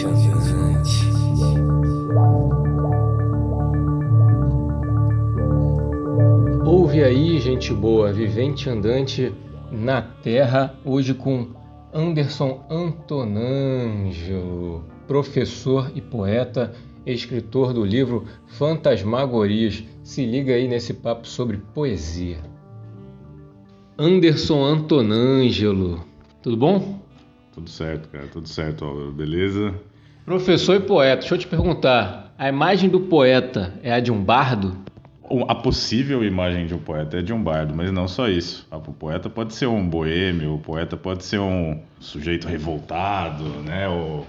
Vivente andante. Ouve aí, gente boa, Vivente andante na Terra, hoje com Anderson Antonângelo, professor e poeta, escritor do livro Fantasmagorias. Se liga aí nesse papo sobre poesia. Anderson Antonângelo, tudo bom? Tudo certo, cara, tudo certo, Álvaro, beleza? Professor e poeta, deixa eu te perguntar, a imagem do poeta é a de um bardo? A possível imagem de um poeta é de um bardo, mas não só isso. O poeta pode ser um boêmio, o poeta pode ser um sujeito revoltado, né?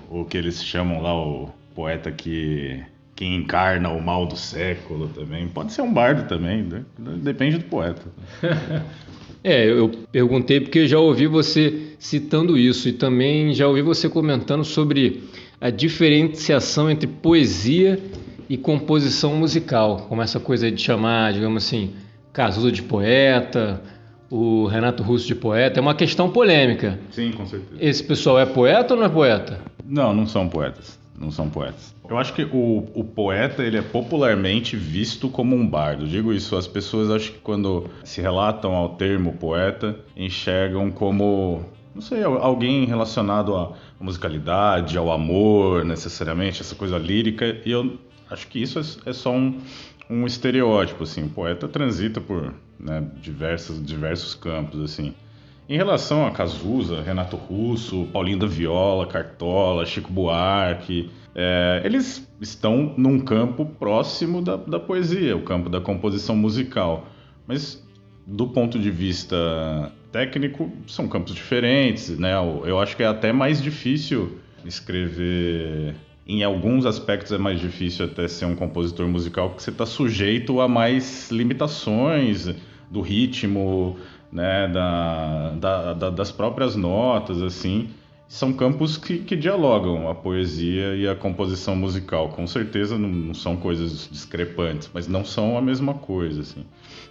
O que eles chamam lá, o poeta que encarna o mal do século também. Pode ser um bardo também, né? Depende do poeta. Eu perguntei porque já ouvi você citando isso e também já ouvi você comentando sobre a diferenciação entre poesia e composição musical, como essa coisa de chamar, digamos assim, Cazuza de poeta, o Renato Russo de poeta, é uma questão polêmica. Sim, com certeza. Esse pessoal é poeta ou não é poeta? Não são poetas. Não são poetas. Eu acho que o poeta, ele é popularmente visto como um bardo. Digo isso, as pessoas acho que quando se relatam ao termo poeta, enxergam como, não sei, alguém relacionado à musicalidade, ao amor, necessariamente, essa coisa lírica. E eu acho que isso é só um estereótipo, assim. O poeta transita por, né, diversos campos, assim. Em relação a Cazuza, Renato Russo, Paulinho da Viola, Cartola, Chico Buarque, eles estão num campo próximo da poesia, o campo da composição musical. Mas, do ponto de vista técnico, são campos diferentes, né? Eu acho que é até mais difícil escrever. Em alguns aspectos é mais difícil até ser um compositor musical, porque você está sujeito a mais limitações do ritmo, né, das próprias notas, assim. São campos que dialogam a poesia e a composição musical. Com certeza não são coisas discrepantes, mas não são a mesma coisa, assim.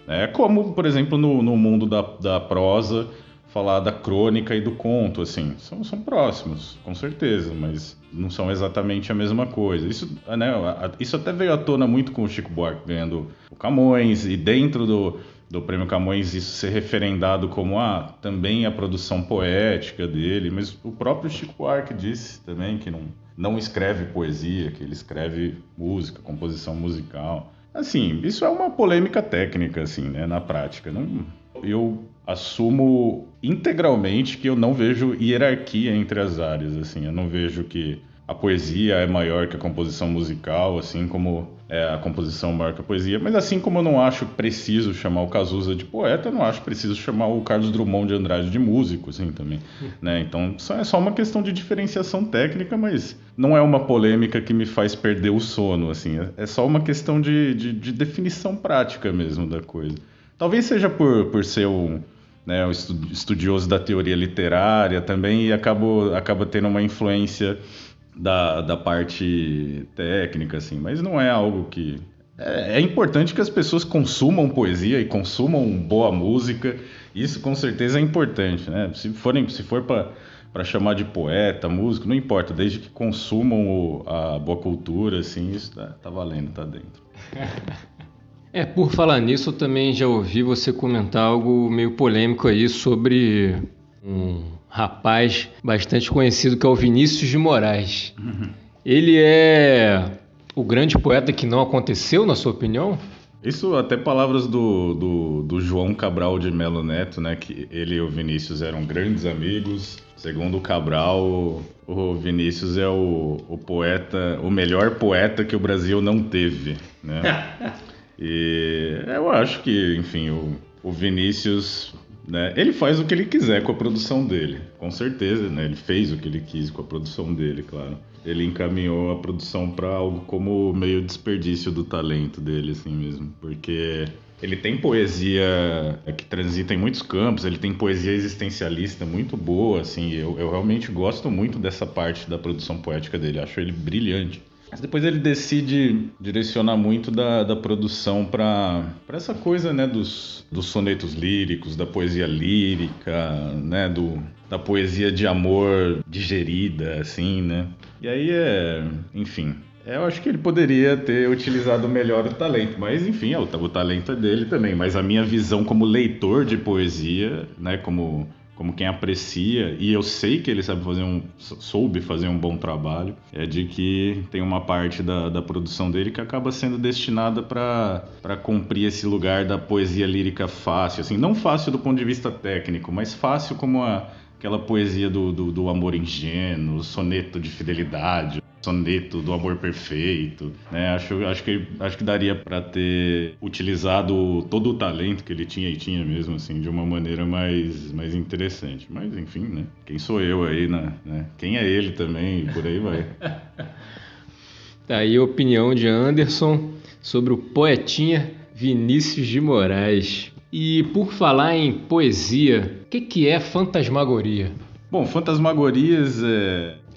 É como, por exemplo, no mundo da prosa, falar da crônica e do conto, assim. São próximos, com certeza, mas não são exatamente a mesma coisa. Isso, né, isso até veio à tona muito com o Chico Buarque ganhando o Camões, e dentro do Prêmio Camões isso ser referendado como também a produção poética dele, mas o próprio Chico Buarque disse também que não escreve poesia, que ele escreve música, composição musical. Assim, isso é uma polêmica técnica, assim, né, na prática. Eu assumo integralmente que eu não vejo hierarquia entre as áreas, assim. Eu não vejo que a poesia é maior que a composição musical, assim como a composição maior que a poesia. Mas assim como eu não acho preciso chamar o Cazuza de poeta, eu não acho preciso chamar o Carlos Drummond de Andrade de músico, assim, também, né? Então, é só uma questão de diferenciação técnica, mas não é uma polêmica que me faz perder o sono, assim. É só uma questão de definição prática mesmo da coisa. Talvez seja por ser um estudioso da teoria literária também, e acaba tendo uma influência da parte técnica, assim, mas não é algo que... É importante que as pessoas consumam poesia e consumam boa música, isso com certeza é importante, né? Se for para chamar de poeta, músico, não importa, desde que consumam a boa cultura, assim, isso tá valendo, tá dentro. Por falar nisso, eu também já ouvi você comentar algo meio polêmico aí sobre um rapaz bastante conhecido que é o Vinícius de Moraes. Ele é o grande poeta que não aconteceu, na sua opinião? Isso até palavras do João Cabral de Melo Neto, né? Que ele e o Vinícius eram grandes amigos. Segundo o Cabral, o Vinícius é o poeta, o melhor poeta que o Brasil não teve, né? E eu acho que, enfim, o Vinícius, né, ele faz o que ele quiser com a produção dele, com certeza, né? Ele fez o que ele quis com a produção dele, claro. Ele encaminhou a produção para algo como meio desperdício do talento dele, assim mesmo, porque ele tem poesia que transita em muitos campos, ele tem poesia existencialista muito boa, assim, eu realmente gosto muito dessa parte da produção poética dele, acho ele brilhante. Mas depois ele decide direcionar muito da produção para essa coisa, né, dos sonetos líricos, da poesia lírica, né, da poesia de amor digerida, assim, né? E aí enfim, eu acho que ele poderia ter utilizado melhor o talento, mas enfim, o talento é dele também. Mas a minha visão como leitor de poesia, né, como quem aprecia, e eu sei que ele soube fazer um bom trabalho, é de que tem uma parte da produção dele que acaba sendo destinada para cumprir esse lugar da poesia lírica fácil, assim, não fácil do ponto de vista técnico, mas fácil como aquela poesia do amor ingênuo, soneto de fidelidade, soneto do amor perfeito, né? Acho que daria para ter utilizado todo o talento que ele tinha e tinha mesmo, assim, de uma maneira mais interessante. Mas enfim, né? Quem sou eu aí, né? Quem é ele também, e por aí vai. Tá aí a opinião de Anderson sobre o poetinha Vinícius de Moraes. E por falar em poesia, o que é fantasmagoria? Bom, fantasmagorias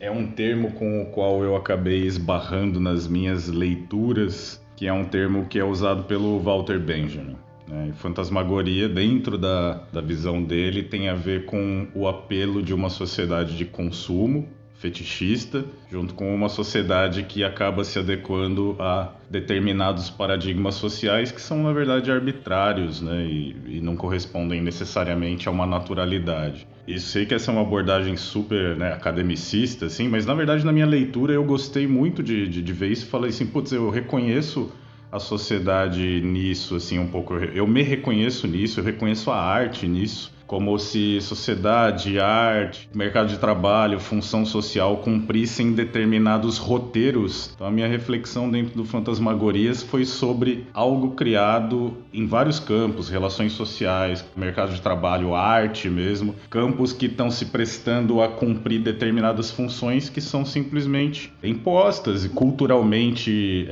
é um termo com o qual eu acabei esbarrando nas minhas leituras, que é um termo que é usado pelo Walter Benjamin, né? Fantasmagoria, dentro da visão dele, tem a ver com o apelo de uma sociedade de consumo fetichista, junto com uma sociedade que acaba se adequando a determinados paradigmas sociais que são, na verdade, arbitrários, né? E não correspondem necessariamente a uma naturalidade. E sei que essa é uma abordagem super, né, academicista, assim, mas na verdade na minha leitura eu gostei muito de ver isso e falei assim, putz, eu reconheço a sociedade nisso, assim, um pouco, eu me reconheço nisso, eu reconheço a arte nisso, como se sociedade, arte, mercado de trabalho, função social cumprissem determinados roteiros. Então a minha reflexão dentro do Fantasmagorias foi sobre algo criado em vários campos, relações sociais, mercado de trabalho, arte mesmo, campos que estão se prestando a cumprir determinadas funções que são simplesmente impostas e culturalmente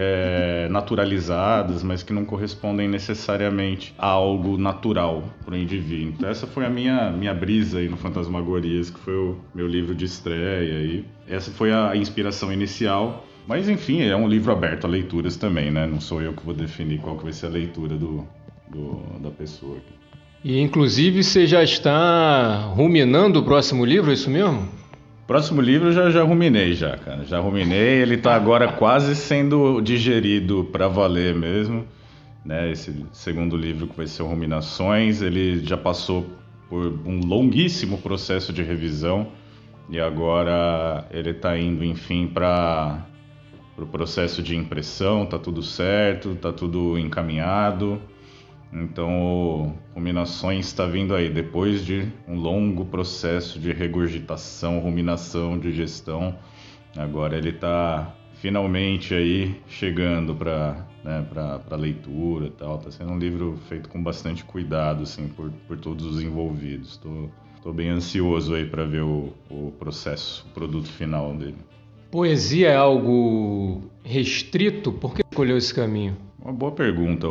naturalizadas, mas que não correspondem necessariamente a algo natural para o indivíduo. Então essa foi a minha brisa aí no Fantasmagorias, que foi o meu livro de estreia aí. Essa foi a inspiração inicial, mas enfim, é um livro aberto a leituras também, né? Não sou eu que vou definir qual que vai ser a leitura da pessoa aqui. E inclusive você já está ruminando o próximo livro, é isso mesmo? Próximo livro eu já ruminei já, cara. Já ruminei, ele está agora quase sendo digerido para valer mesmo, né? Esse segundo livro que vai ser o Ruminações, ele já passou por um longuíssimo processo de revisão e agora ele está indo, enfim, para o processo de impressão, tá tudo certo, tá tudo encaminhado. Então, o Ruminações está vindo aí, depois de um longo processo de regurgitação, ruminação, digestão. Agora ele está finalmente aí chegando para leitura e tal. Está sendo um livro feito com bastante cuidado, assim, por todos os envolvidos. Tô bem ansioso aí para ver o processo, o produto final dele. Poesia é algo restrito? Por que escolheu esse caminho? Uma boa pergunta.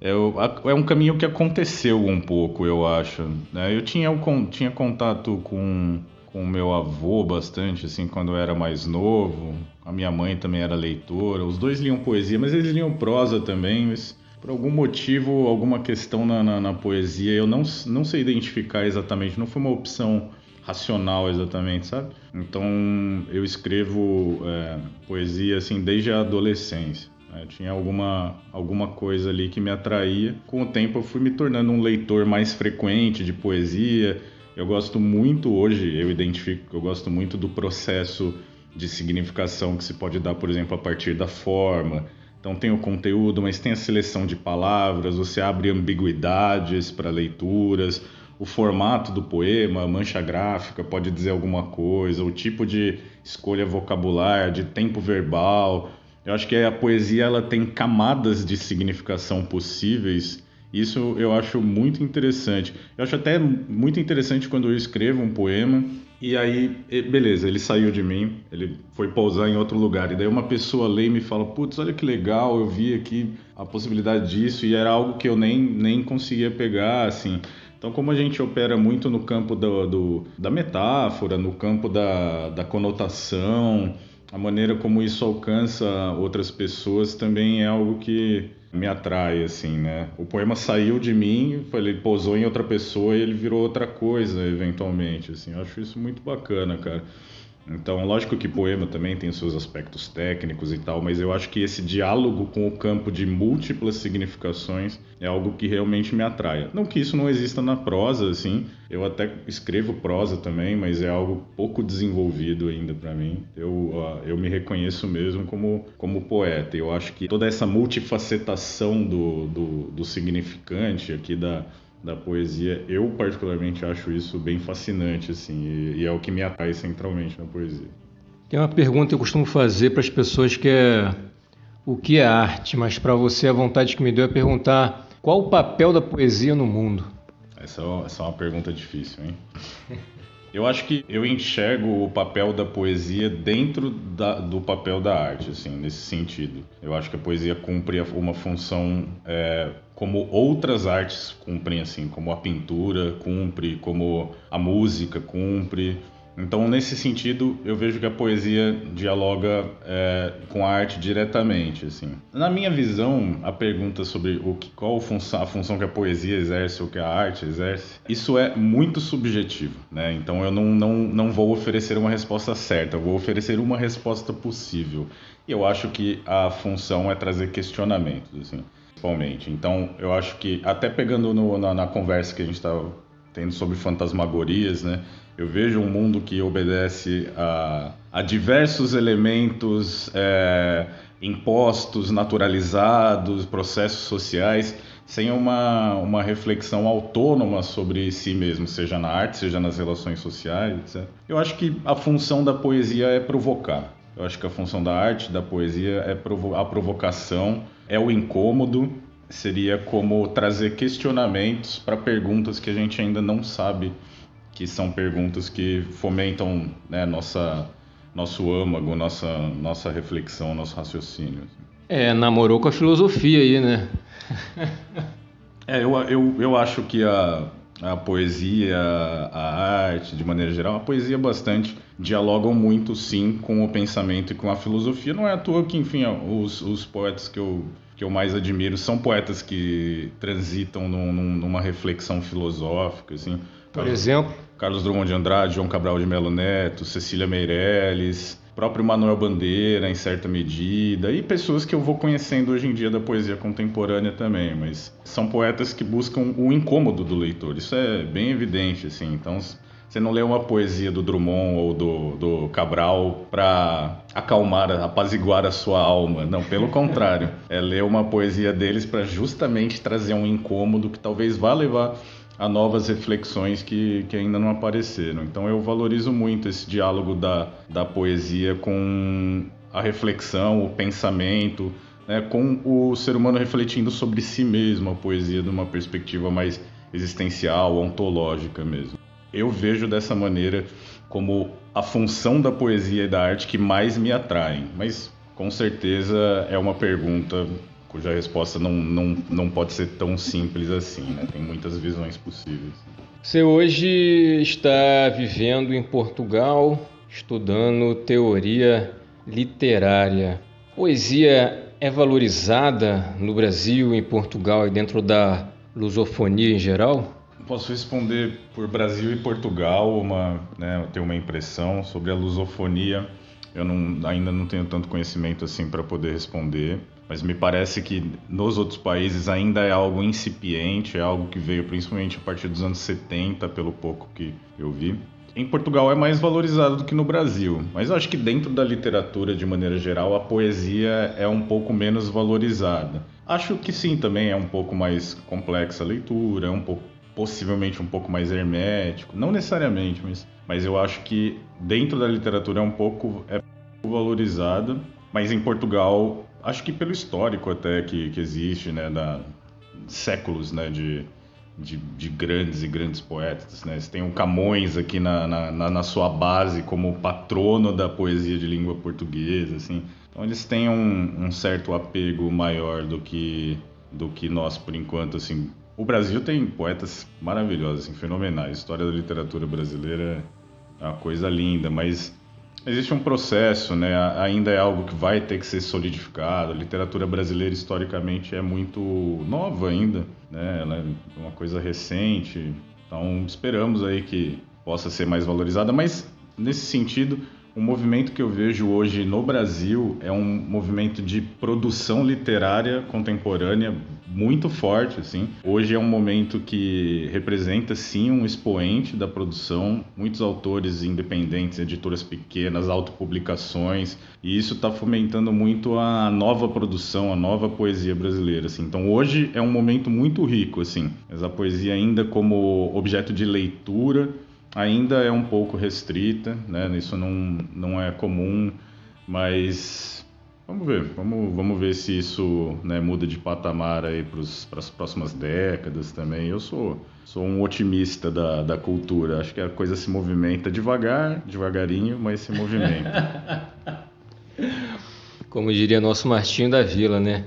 É um caminho que aconteceu um pouco, eu acho, né? Eu tinha contato com o meu avô bastante, assim, quando eu era mais novo. A minha mãe também era leitora. Os dois liam poesia, mas eles liam prosa também. Mas por algum motivo, alguma questão na poesia, eu não sei identificar exatamente. Não foi uma opção racional exatamente, sabe? Então eu escrevo poesia assim desde a adolescência. Tinha alguma coisa ali que me atraía. Com o tempo eu fui me tornando um leitor mais frequente de poesia. Eu gosto muito hoje, eu identifico que eu gosto muito do processo de significação que se pode dar, por exemplo, a partir da forma. Então tem o conteúdo, mas tem a seleção de palavras, você abre ambiguidades para leituras, o formato do poema, a mancha gráfica pode dizer alguma coisa, o tipo de escolha vocabular, de tempo verbal. Eu acho que a poesia ela tem camadas de significação possíveis. Isso eu acho muito interessante. Eu acho até muito interessante quando eu escrevo um poema e aí, beleza, ele saiu de mim, ele foi pousar em outro lugar. E daí uma pessoa lê e me fala, putz, olha que legal, eu vi aqui a possibilidade disso e era algo que eu nem conseguia pegar, assim. Então, como a gente opera muito no campo da metáfora, no campo da conotação, a maneira como isso alcança outras pessoas também é algo que me atrai, assim, né? O poema saiu de mim, ele pousou em outra pessoa e ele virou outra coisa, eventualmente, assim. Eu acho isso muito bacana, cara. Então, lógico que poema também tem os seus aspectos técnicos e tal, mas eu acho que esse diálogo com o campo de múltiplas significações é algo que realmente me atrai. Não que isso não exista na prosa, assim, eu até escrevo prosa também, mas é algo pouco desenvolvido ainda para mim. Eu me reconheço mesmo como poeta. Eu acho que toda essa multifacetação do significante aqui da poesia, eu particularmente acho isso bem fascinante, assim, e é o que me atrai centralmente na poesia. Tem uma pergunta que eu costumo fazer para as pessoas que é o que é arte, mas para você a vontade que me deu é perguntar qual o papel da poesia no mundo? Essa é uma pergunta difícil, hein? Eu acho que eu enxergo o papel da poesia dentro do papel da arte, assim, nesse sentido. Eu acho que a poesia cumpre uma função como outras artes cumprem, assim, como a pintura cumpre, como a música cumpre. Então, nesse sentido, eu vejo que a poesia dialoga com a arte diretamente, assim. Na minha visão, a pergunta sobre qual a função que a poesia exerce ou que a arte exerce, isso é muito subjetivo, né? Então, eu não vou oferecer uma resposta certa, eu vou oferecer uma resposta possível. E eu acho que a função é trazer questionamentos, assim, principalmente. Então, eu acho que, até pegando na conversa que a gente estava tendo sobre fantasmagorias, né? Eu vejo um mundo que obedece a diversos elementos impostos, naturalizados, processos sociais, sem uma reflexão autônoma sobre si mesmo, seja na arte, seja nas relações sociais, etc. Eu acho que a função da poesia é provocar. Eu acho que a função da arte, da poesia, é a provocação, é o incômodo, seria como trazer questionamentos para perguntas que a gente ainda não sabe, que são perguntas que fomentam, né, nosso âmago, nossa reflexão, nosso raciocínio. Namorou com a filosofia aí, né? Eu acho que a poesia, a arte, de maneira geral, a poesia bastante dialogam muito, sim, com o pensamento e com a filosofia. Não é à toa que, enfim, os poetas que eu mais admiro são poetas que transitam numa reflexão filosófica, assim. Por exemplo? Carlos Drummond de Andrade, João Cabral de Melo Neto, Cecília Meirelles, próprio Manuel Bandeira, em certa medida, e pessoas que eu vou conhecendo hoje em dia da poesia contemporânea também, mas são poetas que buscam o incômodo do leitor, isso é bem evidente, assim. Então, você não lê uma poesia do Drummond ou do Cabral para acalmar, apaziguar a sua alma. Não, pelo contrário. É ler uma poesia deles para justamente trazer um incômodo que talvez vá levar a novas reflexões que ainda não apareceram. Então eu valorizo muito esse diálogo da poesia com a reflexão, o pensamento, né, com o ser humano refletindo sobre si mesmo, a poesia de uma perspectiva mais existencial, ontológica mesmo. Eu vejo dessa maneira como a função da poesia e da arte que mais me atraem, mas com certeza é uma pergunta cuja resposta não pode ser tão simples assim, né? Tem muitas visões possíveis. Você hoje está vivendo em Portugal, estudando teoria literária. Poesia é valorizada no Brasil, em Portugal e dentro da lusofonia em geral? Posso responder por Brasil e Portugal, eu tenho uma impressão sobre a lusofonia. Eu ainda não tenho tanto conhecimento assim para poder responder, mas me parece que nos outros países ainda é algo incipiente, é algo que veio principalmente a partir dos anos 70, pelo pouco que eu vi. Em Portugal é mais valorizado do que no Brasil, mas eu acho que dentro da literatura, de maneira geral, a poesia é um pouco menos valorizada. Acho que sim, também é um pouco mais complexa a leitura, possivelmente um pouco mais hermético, não necessariamente, mas eu acho que dentro da literatura é um pouco valorizada, mas em Portugal, acho que pelo histórico até que existe, né, séculos, né, de grandes e grandes poetas, né? Você tem o Camões aqui na sua base como patrono da poesia de língua portuguesa, assim. Então eles têm um certo apego maior do que nós, por enquanto, assim. O Brasil tem poetas maravilhosos, assim, fenomenais. A história da literatura brasileira é uma coisa linda, mas Existe um processo, né? Ainda é algo que vai ter que ser solidificado. A literatura brasileira, historicamente, é muito nova ainda, né? Ela é uma coisa recente. Então, esperamos aí que possa ser mais valorizada. Mas, nesse sentido, o movimento que eu vejo hoje no Brasil é um movimento de produção literária contemporânea muito forte, assim. Hoje é um momento que representa, sim, um expoente da produção. Muitos autores independentes, editoras pequenas, autopublicações. E isso está fomentando muito a nova produção, a nova poesia brasileira, assim. Então, hoje é um momento muito rico, assim. Mas a poesia ainda como objeto de leitura ainda é um pouco restrita, né? Isso não é comum, mas vamos ver se isso, né, muda de patamar aí para as próximas décadas também. Eu sou um otimista da cultura, acho que a coisa se movimenta devagarinho, mas se movimenta. Como diria nosso Martinho da Vila, né?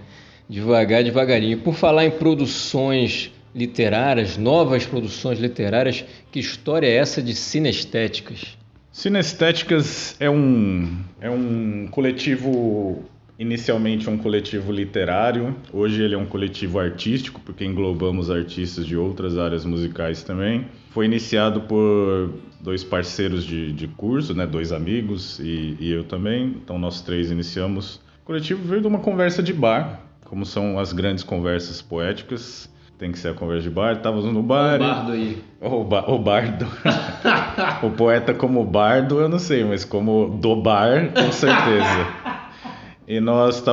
Devagarinho. Por falar em produções literárias, novas produções literárias, que história é essa de Cinestéticas? Cinestéticas é um coletivo, inicialmente um coletivo literário, hoje ele é um coletivo artístico, porque englobamos artistas de outras áreas musicais também. Foi iniciado por dois parceiros de curso, né, dois amigos e eu também, então nós três iniciamos. O coletivo veio de uma conversa de bar, como são as grandes conversas poéticas. Tem que ser a conversa de bar. Estávamos no bar. O bardo aí. O bardo. O poeta como bardo, eu não sei, mas como do bar, com certeza. E nós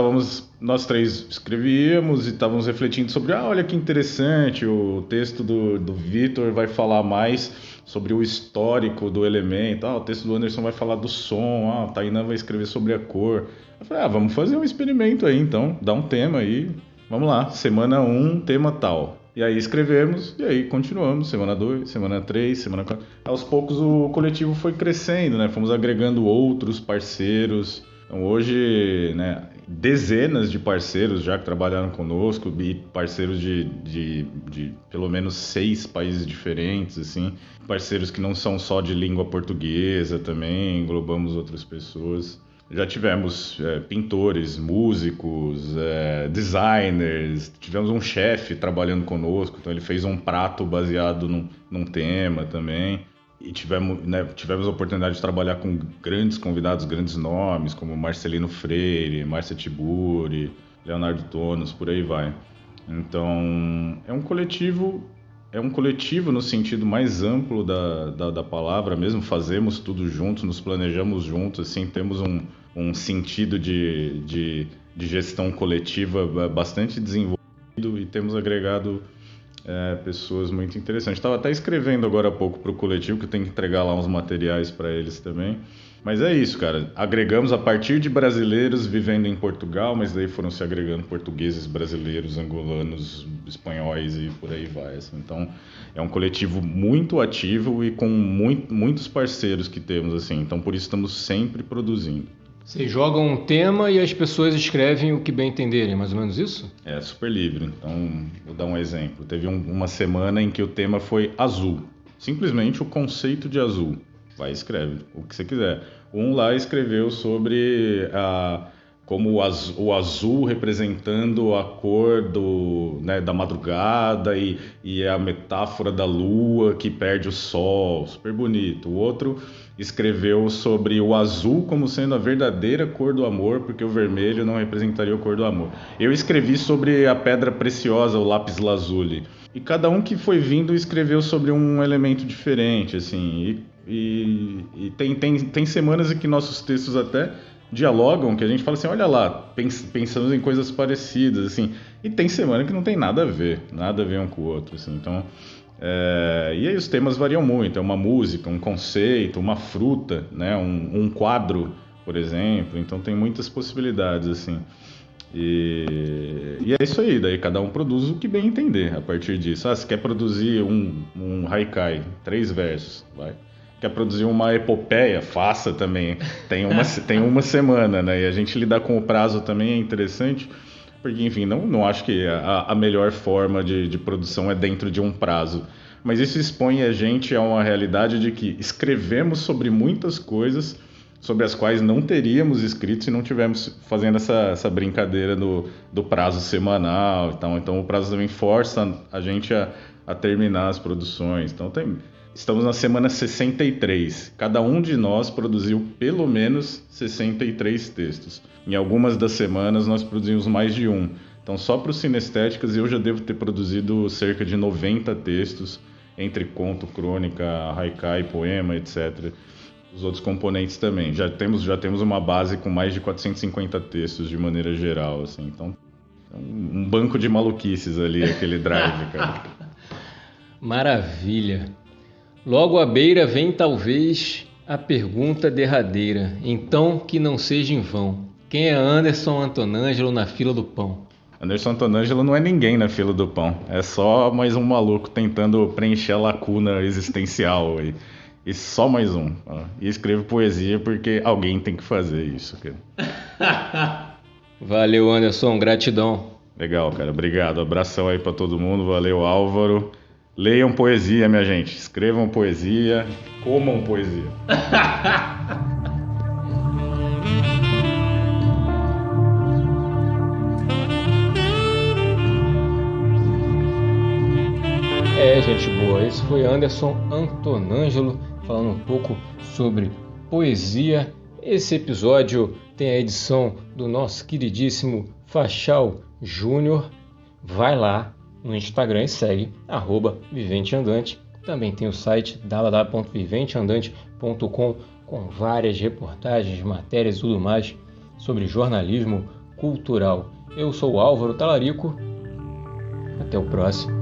três escrevíamos e estávamos refletindo sobre, olha que interessante, o texto do Vitor vai falar mais sobre o histórico do elemento, o texto do Anderson vai falar do som, a Tainá vai escrever sobre a cor. Eu falei, vamos fazer um experimento aí então, dá um tema aí. Vamos lá, semana 1, tema tal. E aí escrevemos, e aí continuamos, semana 2, semana 3, semana 4. Aos poucos o coletivo foi crescendo, né? Fomos agregando outros parceiros. Então hoje, né, dezenas de parceiros já que trabalharam conosco, e parceiros de pelo menos 6 países diferentes, assim. Parceiros que não são só de língua portuguesa também, englobamos outras pessoas. Já tivemos pintores, músicos, designers, tivemos um chefe trabalhando conosco, então ele fez um prato baseado num tema também. E tivemos a oportunidade de trabalhar com grandes convidados, grandes nomes, como Marcelino Freire, Márcia Tiburi, Leonardo Tonos, por aí vai. Então, é um coletivo no sentido mais amplo da palavra mesmo, fazemos tudo juntos, nos planejamos juntos, assim, temos um sentido de gestão coletiva bastante desenvolvido e temos agregado pessoas muito interessantes. Estava até escrevendo agora há pouco para o coletivo, que eu tenho que entregar lá uns materiais para eles também. Mas é isso, cara. Agregamos a partir de brasileiros vivendo em Portugal, mas daí foram se agregando portugueses, brasileiros, angolanos, espanhóis e por aí vai. Assim. Então, é um coletivo muito ativo e com muitos parceiros que temos, assim. Então, por isso estamos sempre produzindo. Vocês jogam um tema e as pessoas escrevem o que bem entenderem, mais ou menos isso? É super livre. Então, vou dar um exemplo. Teve uma semana em que o tema foi azul. Simplesmente o conceito de azul. Vai e escreve o que você quiser. Um lá escreveu sobre como o azul representando a cor da madrugada e a metáfora da lua que perde o sol. Super bonito. O outro escreveu sobre o azul como sendo a verdadeira cor do amor, porque o vermelho não representaria a cor do amor. Eu escrevi sobre a pedra preciosa, o lápis lazuli. E cada um que foi vindo escreveu sobre um elemento diferente, assim. E tem semanas em que nossos textos até dialogam, que a gente fala assim, olha lá, pensamos em coisas parecidas, assim. E tem semana que não tem nada a ver um com o outro, assim. Então, e aí os temas variam muito, é uma música, um conceito, uma fruta, né? um quadro, por exemplo. Então tem muitas possibilidades, assim. E é isso aí, daí cada um produz o que bem entender a partir disso. Se quer produzir um haikai, 3 versos, vai. Quer produzir uma epopeia, faça também. Tem uma semana, né? E a gente lidar com o prazo também é interessante, porque, enfim, não acho que a melhor forma de produção é dentro de um prazo. Mas isso expõe a gente a uma realidade de que escrevemos sobre muitas coisas, sobre as quais não teríamos escrito se não tivermos fazendo essa brincadeira do prazo semanal. Então o prazo também força a gente a terminar as produções. Então estamos na semana 63. Cada um de nós produziu pelo menos 63 textos. Em algumas das semanas nós produzimos mais de um. Então só para os Cinestéticas eu já devo ter produzido cerca de 90 textos, entre conto, crônica, haikai, poema, etc. Os outros componentes também. Já temos uma base com mais de 450 textos de maneira geral, assim. Então, um banco de maluquices ali, aquele drive, cara. Maravilha. Logo à beira vem talvez a pergunta derradeira. Então que não seja em vão. Quem é Anderson Antonângelo na fila do pão? Anderson Antonângelo não é ninguém na fila do pão. É só mais um maluco tentando preencher a lacuna existencial aí. E só mais um. E escrevo poesia porque alguém tem que fazer isso, cara. Valeu, Anderson. Gratidão. Legal, cara. Obrigado. Abração aí pra todo mundo. Valeu, Álvaro. Leiam poesia, minha gente. Escrevam poesia. Comam poesia. Gente boa. Esse foi Anderson Antonângelo falando um pouco sobre poesia. Esse episódio tem a edição do nosso queridíssimo Fachal Júnior. Vai lá no Instagram e segue @viventeandante. Também tem o site www.viventeandante.com com várias reportagens, matérias e tudo mais sobre jornalismo cultural. Eu sou o Álvaro Talarico. Até o próximo.